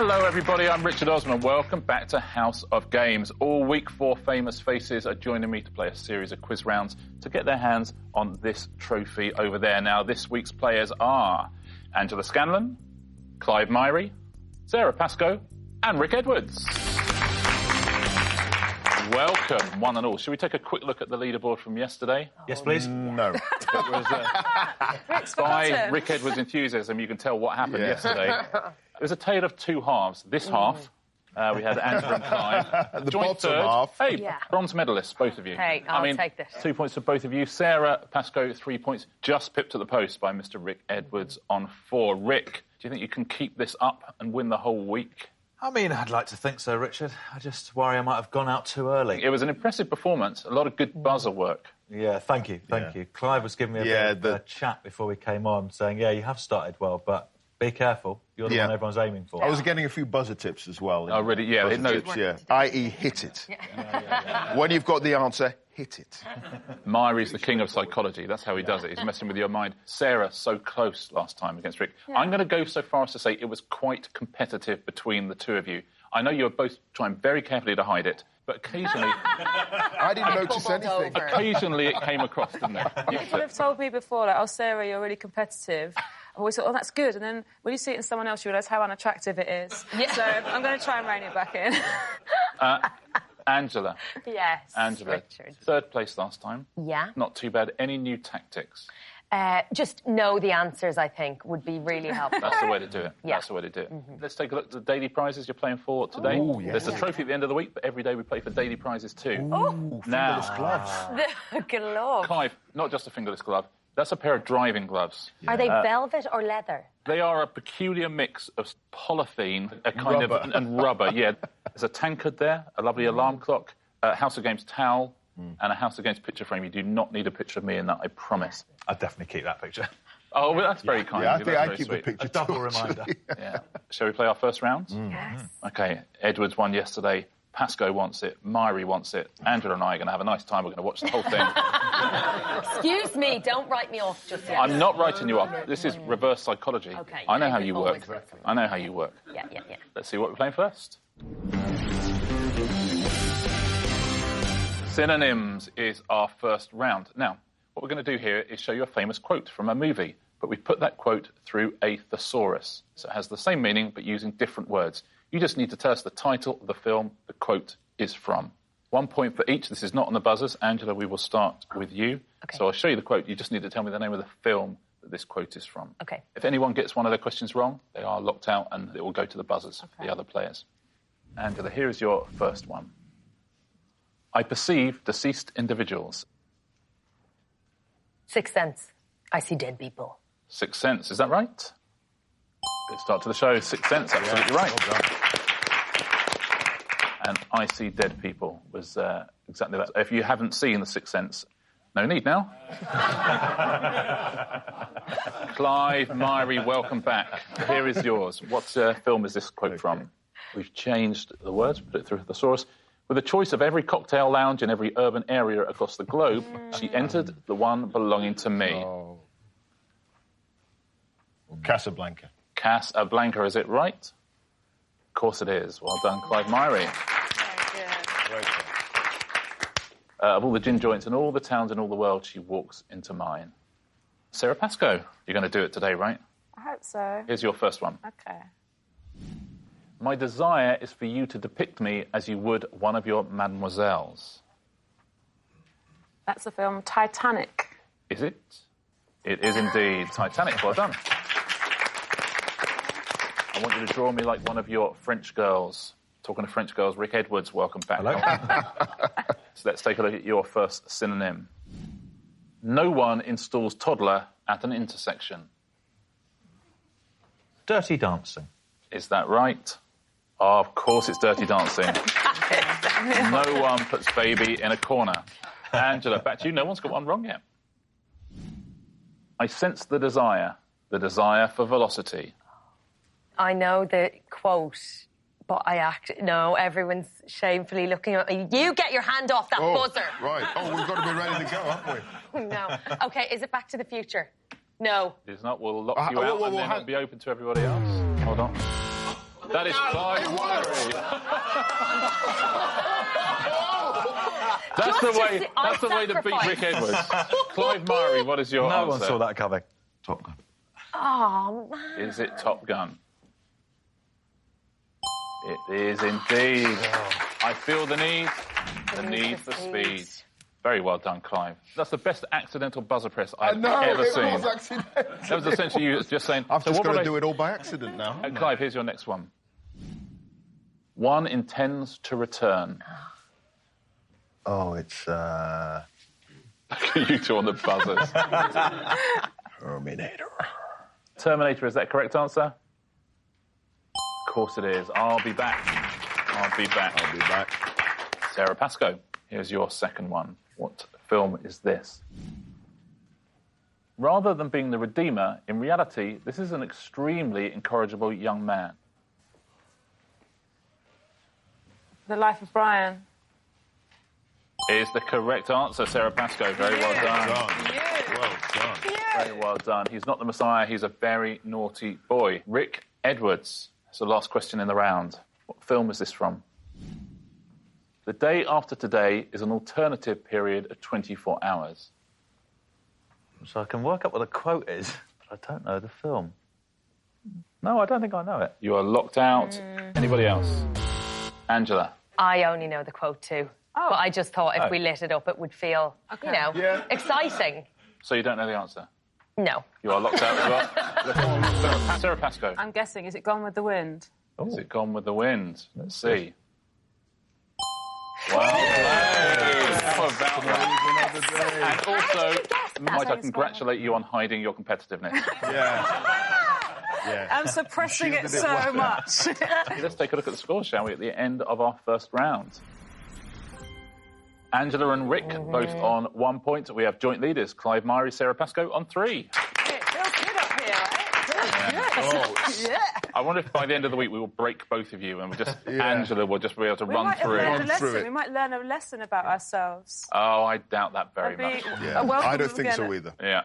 Hello everybody, I'm Richard Osman. Welcome back to House of Games. All week, 4 famous faces are joining me to play a series of quiz rounds to get their hands on this trophy over there. Now, this week's players are Angela Scanlon, Clive Myrie, Sara Pascoe, and Rick Edwards. Welcome, one and all. Shall we take a quick look at the leaderboard from yesterday? Yes, please. No. It was by Rick Edwards' enthusiasm, you can tell what happened yesterday. It was a tale of two halves. This half, we had Angela and Clive. The Joint bottom third. half. Hey, bronze medalists, both of you. Hey, I'll take this. 2 points for both of you. Sara Pascoe, 3 points. Just pipped to the post by Mr. Rick Edwards on 4. Rick, do you think you can keep this up and win the whole week? I mean, I'd like to think so, Richard. I just worry I might have gone out too early. It was an impressive performance. A lot of good buzzer work. Yeah, thank you. Clive was giving me a bit of a chat before we came on, saying, yeah, you have started well, but be careful. You're the one everyone's aiming for. I was getting a few buzzer tips as well. Oh, really? Yeah. I.e. hit it. When you've got the answer, hit it. Myrie's the king of psychology. That's how he does it. He's messing with your mind. Sarah, so close last time against Rick. Yeah. I'm going to go so far as to say it was quite competitive between the two of you. I know you're both trying very carefully to hide it, but occasionally... I didn't notice anything. Occasionally it came across, didn't it? You could have told me before, like, oh, Sarah, you're really competitive. I always thought, oh, that's good. And then when you see it in someone else, you realise how unattractive it is. Yeah. So I'm going to try and rein it back in. Angela. Yes, Angela, Richard. 3rd place last time. Yeah. Not too bad. Any new tactics? Just know the answers, I think, would be really helpful. That's the way to do it. Yeah. That's the way to do it. Let's take a look at the daily prizes you're playing for today. Ooh, yeah. There's a trophy at the end of the week, but every day we play for daily prizes too. Ooh, fingerless gloves. The glove. Clive, not just a fingerless glove. That's a pair of driving gloves. Are they velvet or leather? They are a peculiar mix of polythene, and rubber. Yeah, there's a tankard there, a lovely alarm clock, a House of Games towel, and a House of Games picture frame. You do not need a picture of me in that, I promise. I'd definitely keep that picture. Oh, well, that's very kind of you. Yeah, I think That's I'd keep very the picture. A double reminder. Yeah. Shall we play our first round? Yes. OK, Edwards won yesterday. Pascoe wants it. Myrie wants it. Angela and I are going to have a nice time. We're going to watch the whole thing. Excuse me, don't write me off just yet. I'm not writing you off. This is reverse psychology. Okay. I know how you work. I know how you work. Yeah. Let's see what we're playing first. Synonyms is our first round. Now, what we're going to do here is show you a famous quote from a movie, but we put that quote through a thesaurus. So it has the same meaning, but using different words. You just need to tell us the title of the film the quote is from. 1 point for each. This is not on the buzzers. Angela, we will start with you. Okay. So I'll show you the quote. You just need to tell me the name of the film that this quote is from. Okay. If anyone gets one of their questions wrong, they are locked out and it will go to the buzzers for the other players. Angela, here is your first one. I perceive deceased individuals. Sixth Sense. I see dead people. Sixth Sense, is that right? Good start to the show. Sixth Sense, absolutely right. Well done. And I see dead people was exactly that. If you haven't seen The Sixth Sense, no need now. Clive Myrie, welcome back. Here is yours. What film is this quote from? We've changed the words, put it through the thesaurus. With a choice of every cocktail lounge in every urban area across the globe, she entered the one belonging to me. Oh. Casablanca. Casablanca, is it right? Of course it is. Well done, Clive Myrie. Of all the gin joints in all the towns in all the world, she walks into mine. Sara Pascoe, you're going to do it today, right? I hope so. Here's your first one. OK. My desire is for you to depict me as you would one of your mademoiselles. That's the film Titanic. Is it? It is indeed. Titanic, well done. I want you to draw me like one of your French girls. Talking to French girls, Rick Edwards, welcome back. Hello. So let's take a look at your first synonym. No one installs toddler at an intersection. Dirty Dancing. Is that right? Oh, of course it's Dirty Dancing. No one puts baby in a corner. Angela, back to you. No one's got one wrong yet. I sense the desire for velocity. I know the quote, but no, everyone's shamefully looking at me. You get your hand off that buzzer. Right. Oh, we've got to be ready to go, haven't we? No. OK, is it Back to the Future? No. If it's not, we'll lock you out and then it'll be open to everybody else. Hold on. That is Clive Myrie. That's the way to beat Rick Edwards. Clive Myrie, what is your answer? No one saw that coming. Top Gun. Oh, man. Is it Top Gun? It is indeed. I feel the need for speed. Very well done, Clive. That's the best accidental buzzer press I've ever seen. It was accidental. That was essentially you just saying... I've just got to do it all by accident now. Clive, here's your next one. One intends to return. Oh, it's... Look at you two on the buzzers. Terminator. Terminator, is that a correct answer? Of course it is. I'll be back. Sara Pascoe, here's your second one. What film is this? Rather than being the Redeemer, in reality, this is an extremely incorrigible young man. The Life of Brian. Is the correct answer, Sara Pascoe. Very well done. Well done. Very well done. He's not the Messiah, he's a very naughty boy. Rick Edwards. That's the last question in the round. What film is this from? The day after today is an alternative period of 24 hours. So I can work up what the quote is, but I don't know the film. No, I don't think I know it. You are locked out. Anybody else? Angela. I only know the quote too. But I just thought if we lit it up, it would feel, exciting. So you don't know the answer? No. You are locked out as well. Sara Pascoe. I'm guessing, is it Gone with the Wind? Is it Gone with the Wind? Let's see. Well played. How about that? And also, might I congratulate you on hiding your competitiveness. Yeah. I'm suppressing it so much. Let's take a look at the score, shall we, at the end of our first round. Angela and Rick both on 1 point. We have joint leaders, Clive Myrie, Sara Pascoe on 3. It feels good up here, right? Yeah. I wonder if by the end of the week we will break both of you and Angela will just be able to run through. We might learn a lesson about ourselves. Oh, I doubt that very much. I don't think so either. Yeah.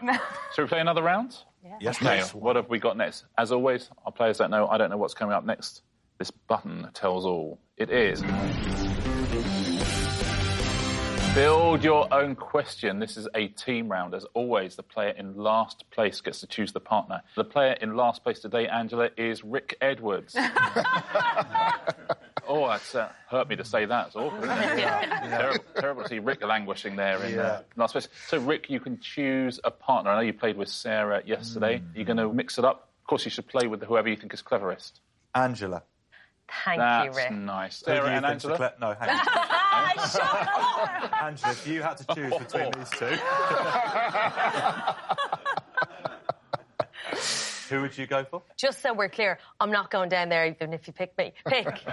Shall we play another round? Yeah. Yes, Okay, please. what have we got next? As always, our players don't know. I don't know what's coming up next. This button tells all. It is... Build your own question. This is a team round. As always, the player in last place gets to choose the partner. The player in last place today, Angela, is Rick Edwards. Oh, that's hurt me to say that. It's awful, isn't it? Terrible to see Rick languishing there in last place. So, Rick, you can choose a partner. I know you played with Sarah yesterday. You're going to mix it up. Of course, you should play with whoever you think is cleverest. Angela. Thank you, Rick. That's nice. Sarah and Angela? No, hang on. Angela, if you had to choose between these two, who would you go for? Just so we're clear, I'm not going down there even if you pick me. Pick.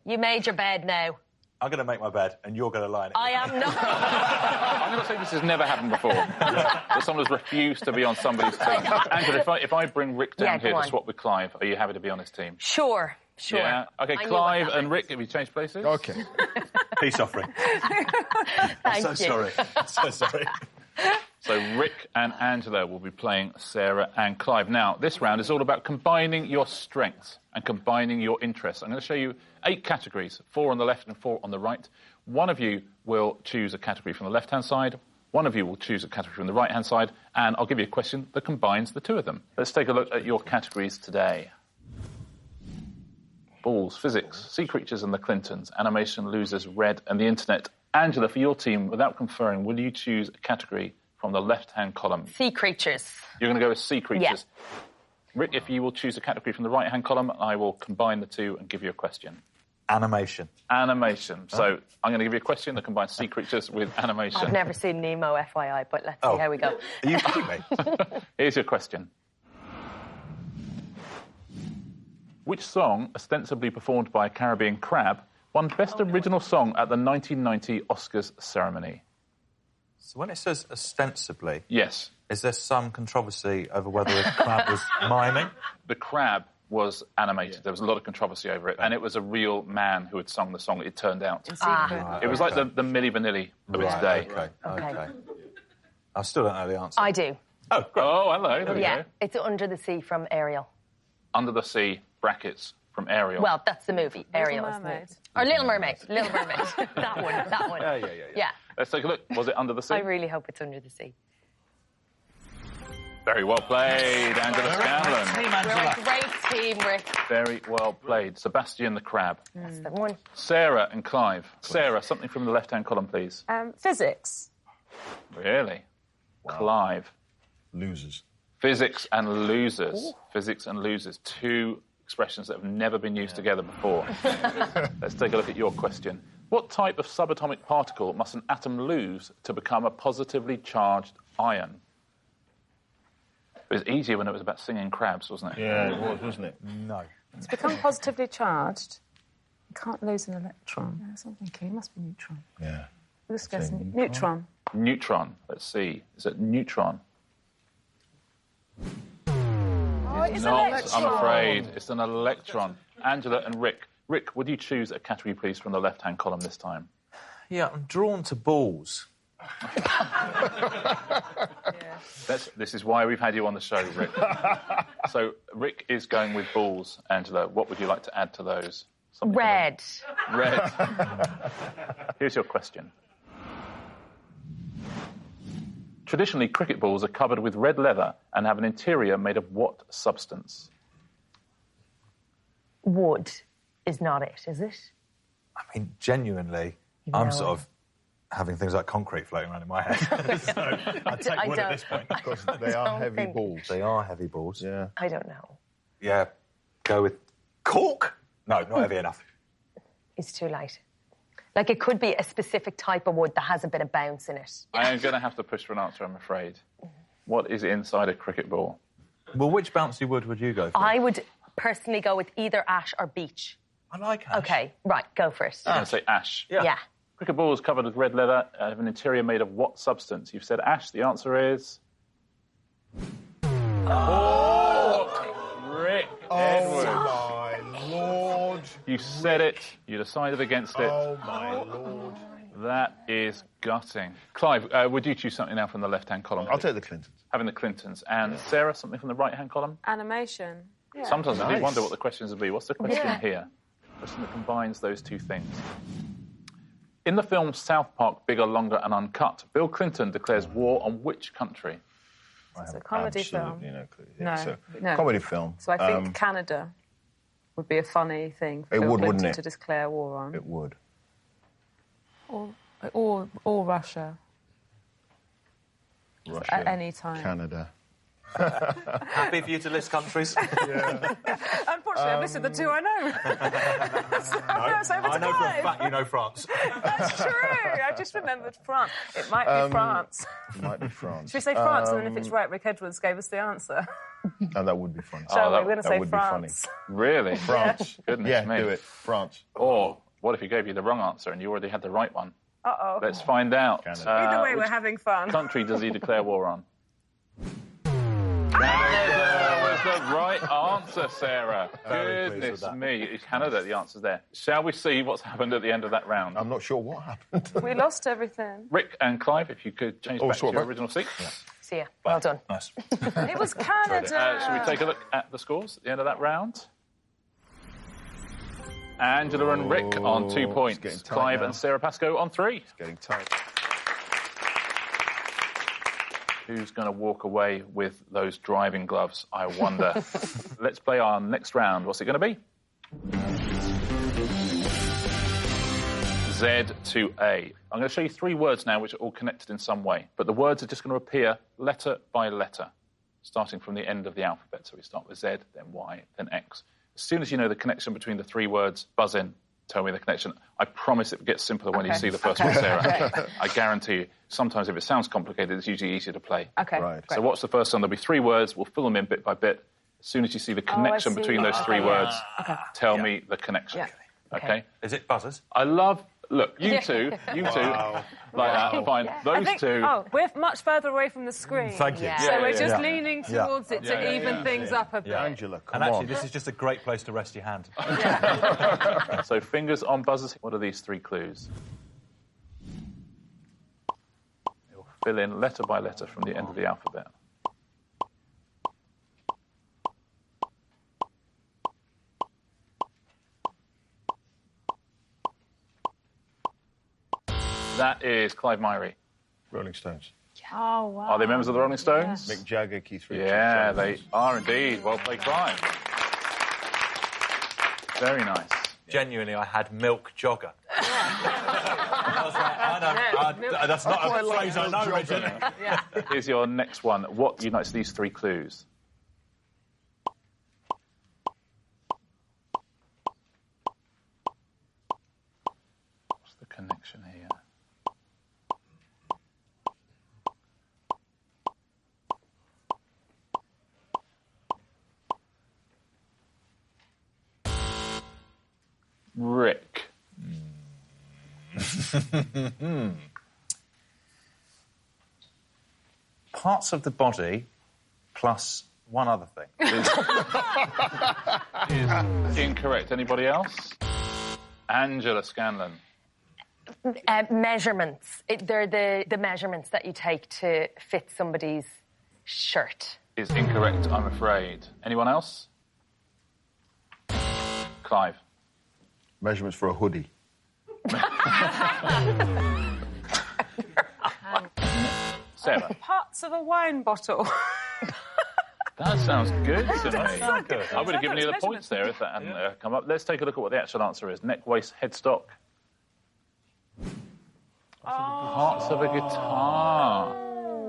You made your bed now. I'm going to make my bed, and you're going to lie in it. I am not. I'm going to say this has never happened before. That someone has refused to be on somebody's team. Angela, if I bring Rick down here to swap with Clive, are you happy to be on his team? Sure. Yeah. Okay, Clive and Rick, have you changed places? Okay. Peace offering. I'm so sorry. So sorry. So Rick and Angela will be playing Sarah and Clive. Now, this round is all about combining your strengths and combining your interests. I'm going to show you 8 categories, 4 on the left and 4 on the right. One of you will choose a category from the left-hand side. One of you will choose a category from the right-hand side. And I'll give you a question that combines the two of them. Let's take a look at your categories today. Balls, physics, sea creatures and the Clintons, animation, losers, red and the internet. Angela, for your team, without conferring, will you choose a category from the left-hand column? Sea creatures. You're going to go with sea creatures? Yeah. Rick, if you will choose a category from the right-hand column, I will combine the two and give you a question. Animation. Animation. So I'm going to give you a question that combines sea creatures with animation. I've never seen Nemo, FYI, but let's see how we go. Are you kidding me? Here's your question. Which song, ostensibly performed by a Caribbean crab, won Best Original Song at the 1990 Oscars ceremony? So when it says ostensibly... Yes. Is there some controversy over whether the crab was miming? The crab was animated. There was a lot of controversy over it. And it was a real man who had sung the song, it turned out. It was like the Milli Vanilli of its day. Okay. I still don't know the answer. I do. Oh, great. Oh, hello. There we go. It's Under the Sea from Ariel. Under the Sea, brackets, from Ariel. Well, that's the movie. Ariel Little is the Mermaid. movie. Or Little Mermaid. Little Mermaid. That one. Yeah. Let's take a look. Was it Under the Sea? I really hope it's Under the Sea. Very well played, Angela Scanlon. We're a great team, Rick. Very well played. Sebastian the Crab. That's the one. Sarah and Clive. Sarah, something from the left-hand column, please. Physics. Really? Wow. Clive. Losers. Physics and losers. Ooh. Physics and losers. Two expressions that have never been used together before. Let's take a look at your question. What type of subatomic particle must an atom lose to become a positively charged ion? It was easier when it was about singing crabs, wasn't it? Yeah, it was, wasn't it? No. To become positively charged, you can't lose an electron. That's what I'm thinking. It must be neutron. Yeah. Let's guess neutron. Neutron. Let's see. Is it neutron? Oh, it's not, electron. I'm afraid. It's an electron. Angela and Rick. Rick, would you choose a category, please, from the left-hand column this time? Yeah, I'm drawn to balls. This is why we've had you on the show, Rick. So, Rick is going with balls. Angela, what would you like to add to those? Something Red. Red. Here's your question. Traditionally, cricket balls are covered with red leather and have an interior made of what substance? Wood is not it, is it? I mean, genuinely, I'm sort of having things like concrete floating around in my head. So I'd take wood at this point. Because they are heavy balls. They are heavy balls. Yeah. I don't know. Yeah. Go with cork? No, not heavy enough. It's too light. Like, it could be a specific type of wood that has a bit of bounce in it. I am going to have to push for an answer, I'm afraid. What is inside a cricket ball? Well, which bouncy wood would you go for? I would personally go with either ash or beech. I like ash. OK, right, go for it. I'm going to say ash. Yeah. Cricket balls covered with red leather have an interior made of what substance? You've said ash. The answer is... Rick Edwards. Oh, my Lord. You said it. You decided against it. Oh, my Lord. That is gutting. Clive, would you choose something now from the left-hand column? I'll take the Clintons. Having the Clintons. And Sarah, something from the right-hand column? Animation. Yeah. Sometimes I do wonder what the questions would be. What's the question here? The question that combines those two things. In the film South Park, Bigger, Longer and Uncut, Bill Clinton declares war on which country? It's a comedy film. No clue. No. Comedy film. So I think Canada would be a funny thing for It Bill would, Clinton wouldn't it? to declare war on. It would. Or Russia. Russia. At any time. Canada. Happy for you to list countries? Unfortunately, I've listed the two I know. I know for a fact you know France. That's true. I just remembered France. It might be France. It might be France. Should we say France, and then if it's right, Rick Edwards gave us the answer? No, that would be funny. So we're going to say would France. Be Really? France. Goodness me. Do it. France. Or what if he gave you the wrong answer and you already had the right one? Uh-oh. Let's find out. Either way, we're having fun. Which country does he declare war on? Canada was the right answer, Sarah. Goodness me. It's Canada, the answer's there. Shall we see what's happened at the end of that round? I'm not sure what happened. We lost everything. Rick and Clive, if you could change back to your original seat. Yeah. See ya. Well done. Nice. It was Canada. Shall we take a look at the scores at the end of that round? Angela and Rick on 2 points. Clive and Sara Pascoe on 3. It's getting tight. Who's going to walk away with those driving gloves, I wonder. Let's play our next round. What's it going to be? Z to A. I'm going to show you 3 words now which are all connected in some way, but the words are just going to appear letter by letter, starting from the end of the alphabet. So we start with Z, then Y, then X. As soon as you know the connection between the 3 words, buzz in, tell me the connection. I promise it gets simpler when you see the first one, Sarah. I guarantee you. Sometimes if it sounds complicated, it's usually easier to play. Okay. Right. So what's the first one? There'll be 3 words. We'll fill them in bit by bit. As soon as you see the connection between those 3 words, tell me the connection. Yeah. Okay? Is it buzzers? I love... Look, you two, like that, fine. Those two... Oh, we're much further away from the screen. Thank you. So we're just leaning towards it to even things up a bit. Angela, come and on. actually, this is just a great place to rest your hand. So fingers on buzzers. What are these 3 clues? You'll fill in letter by letter from the end of the alphabet. That is Clive Myrie. Rolling Stones. Oh, wow. Are they members of the Rolling Stones? Mick Jagger, Keith Richards. Yeah, they are indeed. Well played, Clive. Very nice. Genuinely, I had milk jogger. I was like, that's not a phrase I know, Richard. Yeah. Here's your next one. What unites these three clues? What's the connection here? Rick. Parts of the body plus one other thing. Is incorrect. Anybody else? Angela Scanlon. Measurements. They're the measurements that you take to fit somebody's shirt. Is incorrect, I'm afraid. Anyone else? Clive. Measurements for a hoodie. Sarah. Parts of a wine bottle. That sounds good to me. sound good. I would have given you the points there if that hadn't come up. Let's take a look at what the actual answer is. Neck, waist, headstock. Parts of a guitar.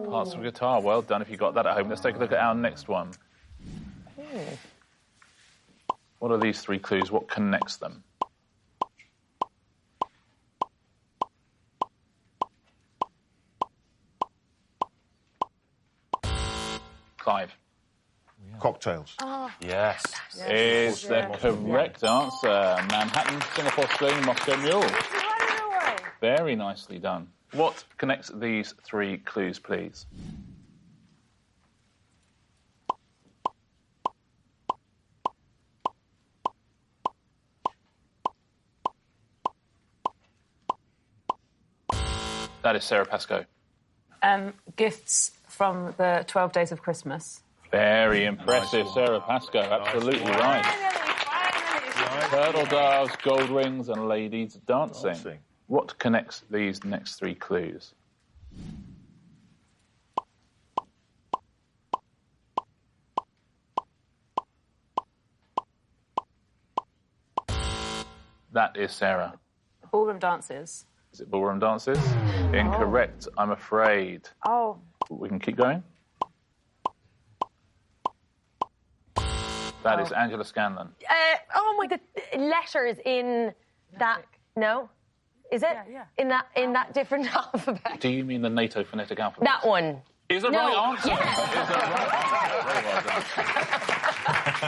Parts of a guitar. Well done if you got that at home. Let's take a look at our next one. What are these three clues? What connects them? Clive. Cocktails. Yes. Is the correct answer. Manhattan, Singapore Sling, Moscow Mule. Very nicely done. What connects these three clues, please? That is Sara Pascoe. Gifts from the 12 Days of Christmas. Very impressive, Sara Pascoe. Absolutely right. Turtle doves, gold rings, and ladies dancing. What connects these next three clues? That is Sarah. Ballroom dances. Is it ballroom dances? Incorrect, I'm afraid. Oh. We can keep going. That is Angela Scanlon. Oh my God! Letters in that. No, is it? Yeah. In that different alphabet. Do you mean the NATO phonetic alphabet? That one. Is the No. right answer. Yeah. Is the right answer. Very well done.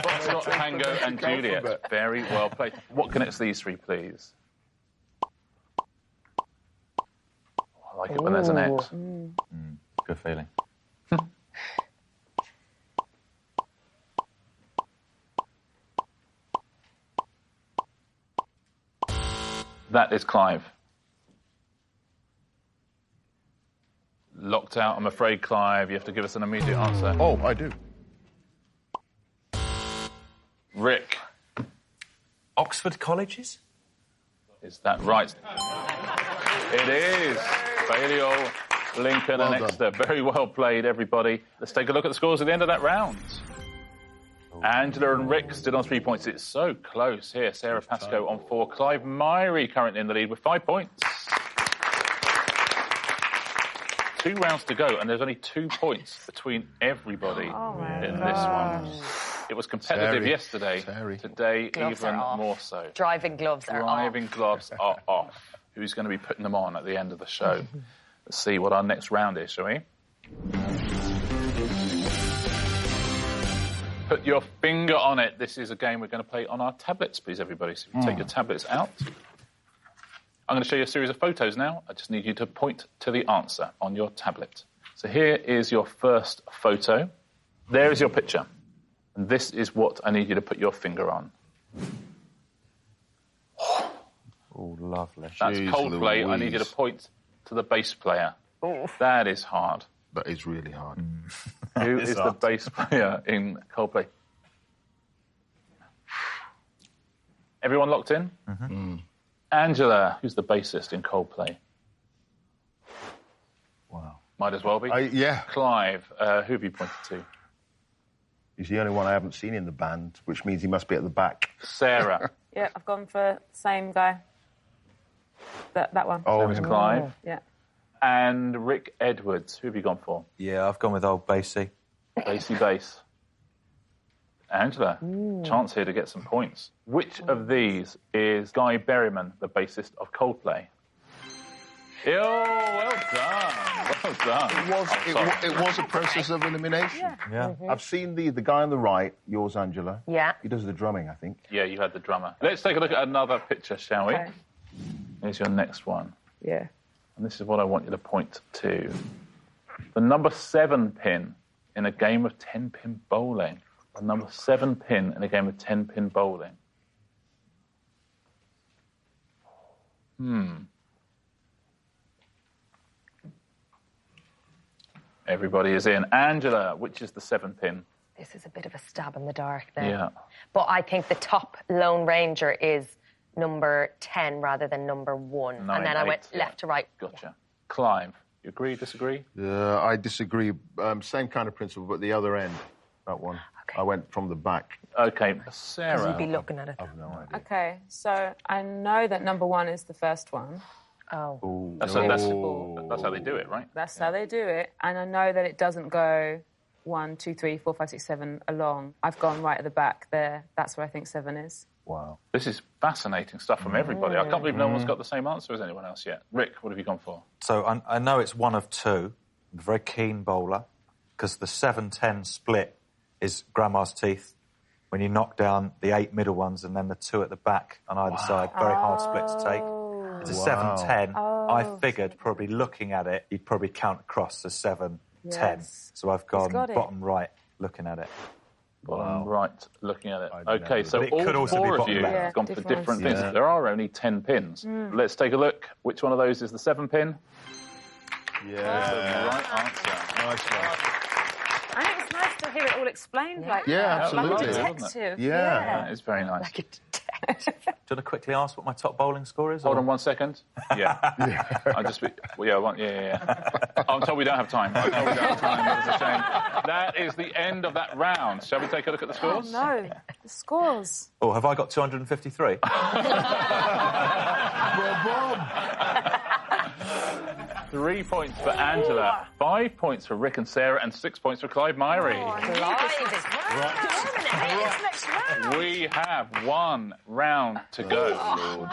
Foxtrot, Tango, and Juliet. Very well played. What connects these three, please? I like it when there's an X. Good feeling. That is Clive. Locked out, I'm afraid, Clive. You have to give us an immediate answer. Oh, I do. Rick. Oxford colleges? Is that right? It is. Balliol, Lincoln, and Exeter. Very well played, everybody. Let's take a look at the scores at the end of that round. Angela and Rick still on 3 points. It's so close here. Sara Pascoe on 4. Clive Myrie currently in the lead with 5 points. 2 rounds to go, and there's only 2 points between everybody in this one. It was competitive yesterday. Today, Gloves even are off. more so. Driving gloves are Driving gloves are off. Who's going to be putting them on at the end of the show? Let's see what our next round is, shall we? Put your finger on it. This is a game we're going to play on our tablets, please, everybody. So if you take your tablets out. I'm going to show you a series of photos now. I just need you to point to the answer on your tablet. So here is your first photo. There is your picture. And this is what I need you to put your finger on. Oh, lovely. That's Coldplay. I need you to point to the bass player. That is hard. That is really hard. Who is the bass player in Coldplay? Everyone locked in? Angela, who's the bassist in Coldplay? Might as well be. Yeah. Clive, who have you pointed to? He's the only one I haven't seen in the band, which means he must be at the back. Sarah. Yeah, I've gone for the same guy. That one. Oh, it's Clive. Yeah. And Rick Edwards, who have you gone for? Yeah, I've gone with old Basie. Basie bass. Angela, chance here to get some points. Which of these is Guy Berryman, the bassist of Coldplay? Oh, well done. Well done. It was a process of elimination. Yeah. I've seen the guy on the right, yours, Angela. Yeah. He does the drumming, I think. Yeah, you had the drummer. Let's take a look at another picture, shall we? Okay. Here's your next one. Yeah. And this is what I want you to point to. The number 7 pin in a game of 10-pin bowling. The number 7 pin in a game of 10-pin bowling. Everybody is in. Angela, which is the 7 pin? This is a bit of a stab in the dark there. Yeah. But I think the top Lone Ranger is number 10 rather than number 1. 9, and then I 8, went left to right. Gotcha. Yeah. Clive, you agree, disagree? I disagree. Same kind of principle, but the other end, that one. Okay. I went from the back. Okay, Because Sarah. you'd be looking at it. I have no idea. Okay, so I know that number 1 is the first one. Oh. Ooh. That's how they do it, right? That's how they do it. And I know that it doesn't go 1, 2, 3, 4, 5, 6, 7 along. I've gone right at the back there. That's where I think 7 is. Wow. This is fascinating stuff from everybody. I can't believe no one's got the same answer as anyone else yet. Rick, what have you gone for? So I know it's one of two. I'm a very keen bowler, because the 7-10 split is grandma's teeth. When you knock down the 8 middle ones and then the 2 at the back on either side. Very hard split to take. It's a 7-10. I figured, probably looking at it, you'd probably count across as 7-10. Yes. So I've gone got it. bottom right looking at it. Bottom right, looking at it. Okay, so But it could all also be 4 of bottom you left. have gone for Different different ones. things. Yeah. There are only 10 pins. Let's take a look. Which one of those is the 7 pin? Yeah. Right answer. Nice one. And it was nice to hear it all explained like Yeah, that. absolutely. Like a Wasn't it? detective. Yeah. It's very nice. Like a detective. Do you want to quickly ask what my top bowling score is? Hold or- on 1 second. Yeah. I just... Yeah. I'm told we don't have time. I'm told we don't have time. That is a shame. That is the end of that round. Shall we take a look at the Oh, scores? no. The scores. Oh, have I got 253? 3 points for Angela, 5 points for Rick and Sarah, and 6 points for Clive Myrie. We have 1 round to go.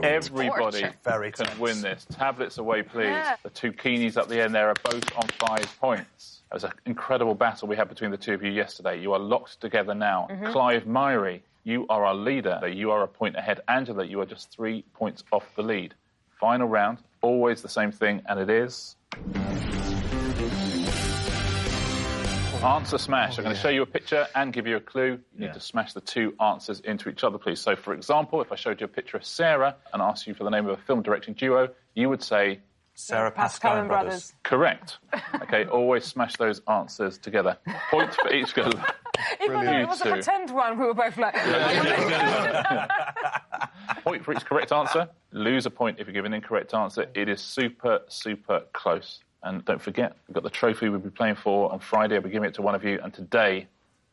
Everybody Very can tense. win this. Tablets away, please. Yeah. The 2 Keenies up the end there are both on 5 points. It was an incredible battle we had between the 2 of you yesterday. You are locked together now. Clive Myrie, you are our leader. You are a point ahead. Angela, you are just 3 points off the lead. Final round, always the same thing, and it is... Answer smash. I'm going to show you a picture and give you a clue. You need to smash the 2 answers into each other, please. So, for example, if I showed you a picture of Sarah and asked you for the name of a film directing duo, you would say... Sarah Pascoe and Brothers. Correct. OK, always smash those answers together. Points for each girl. Even though it was a pretend one, we were both like... Point for each correct answer. Lose a point if you give an incorrect answer. It is super, super close. And don't forget, we've got the trophy we'll be playing for on Friday. I'll be giving it to one of you. And today,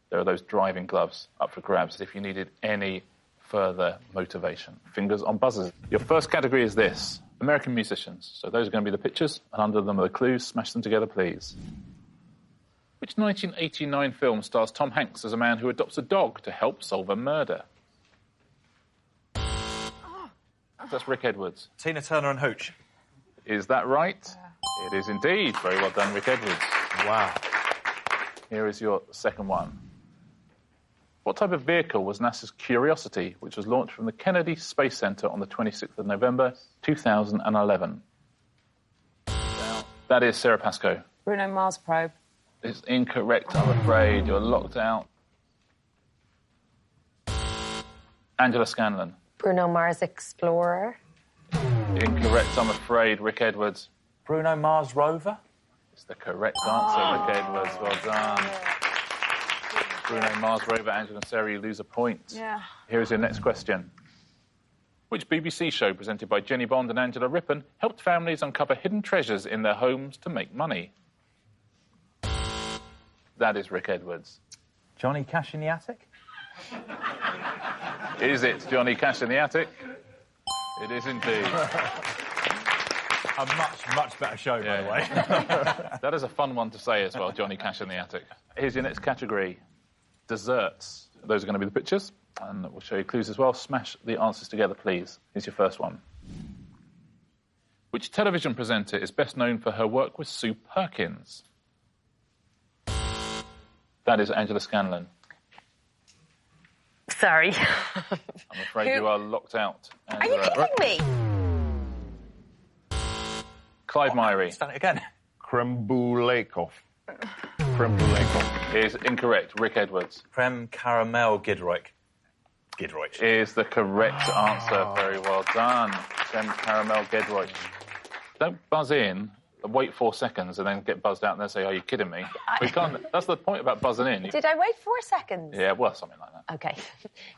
there are those driving gloves up for grabs if you needed any further motivation. Fingers on buzzers. Your first category is this. American musicians. So those are going to be the pictures, and under them are the clues. Smash them together, please. Which 1989 film stars Tom Hanks as a man who adopts a dog to help solve a murder? That's Rick Edwards. Tina Turner and Hooch. Is that right? It is indeed. Very well done, Rick Edwards. Wow. Here is your second one. What type of vehicle was NASA's Curiosity, which was launched from the Kennedy Space Center on the 26th of November, 2011? That is Sara Pascoe. Bruno Mars probe. It's incorrect, I'm afraid. You're locked out. Angela Scanlon. Bruno Mars Explorer. Incorrect, I'm afraid. Rick Edwards. Bruno Mars Rover. It's the correct answer, Rick Edwards. Well done. Bruno Mars Rover, Angela and Sarah, you lose a point. Yeah. Here is your next question. Which BBC show presented by Jenny Bond and Angela Rippon helped families uncover hidden treasures in their homes to make money? That is Rick Edwards. Johnny Cash in the Attic? Is it Johnny Cash in the Attic? It is indeed. A much better show, by the way. That is a fun one to say as well, Johnny Cash in the Attic. Here's your next category, desserts. Those are going to be the pictures, and we'll show you clues as well. Smash the answers together, please. Here's your first one. Which television presenter is best known for her work with Sue Perkins? That is Angela Scanlon. Sorry. I'm afraid you are locked out. Are you kidding me? Clive Myrie. Start it again. Krembuleikov. Krembuleikov. Is incorrect. Rick Edwards. Creme caramel Gidroich. Is the correct answer. Very well done. Creme caramel Gidroich. Don't buzz in, wait 4 seconds, and then get buzzed out and then say, "Are you kidding me?" We can't. That's the point about buzzing in. Did I wait 4 seconds? Yeah, well, something like that. Okay.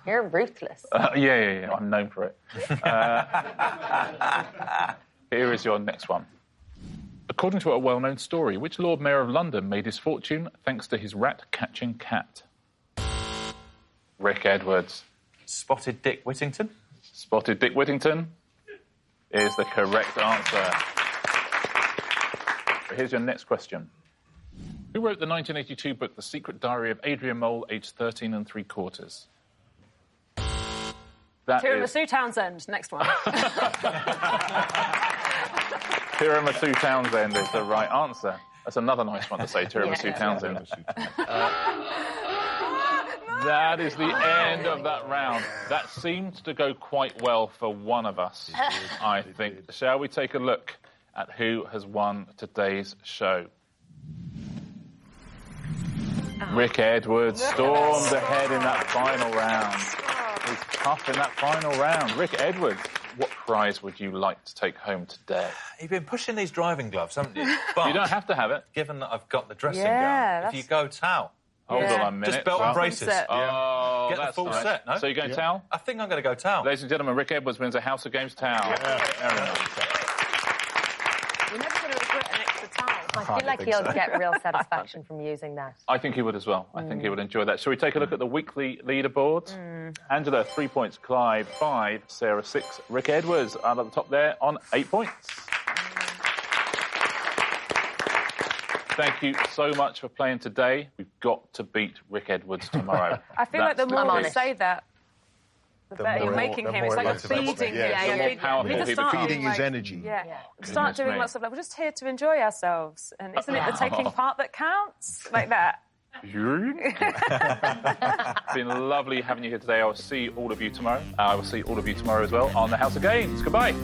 You're ruthless. Yeah. I'm known for it. Here is your next one. According to a well-known story, which Lord Mayor of London made his fortune thanks to his rat-catching cat? Rick Edwards. Spotted Dick Whittington? Spotted Dick Whittington is the correct answer. Here's your next question. Who wrote the 1982 book The Secret Diary of Adrian Mole, aged 13 3/4? Tiramisu Townsend, next one. Tiramisu Townsend is the right answer. That's another nice one to say, Tiramisu Townsend. That is the end of that round. That seemed to go quite well for one of us, I think. Shall we take a look at who has won today's show? Rick Edwards stormed ahead in that final round. He's tough in that final round. Rick Edwards, what prize would you like to take home today? You've been pushing these driving gloves, haven't you? But You don't have to have it. given that I've got the dressing Yeah, gown, if you go towel, Hold on a minute. just belt and braces. Oh, Get the that's full nice. set, no? So you're going towel? I think I'm going to go towel. Ladies and gentlemen, Rick Edwards wins a House of Games towel. Very nice. You're never going to regret an extra towel. I feel like he'll get real satisfaction from using that. I think he would as well. I think he would enjoy that. Shall we take a look at the weekly leaderboards? Angela, 3 points. Clive, 5. Sarah, 6. Rick Edwards, at the top there on 8 points. Thank you so much for playing today. We've got to beat Rick Edwards tomorrow. I feel like the That's more key. you say that, the better you're making him. It's like you're feeding him. Yeah, the more powerful he becomes. Feeding his energy. Yeah. Start doing me. lots of, like, we're just here to enjoy ourselves. And isn't it the taking part that counts? Like that. It's been lovely having you here today. I will see all of you tomorrow. I will see all of you tomorrow as well on the House of Games. Goodbye.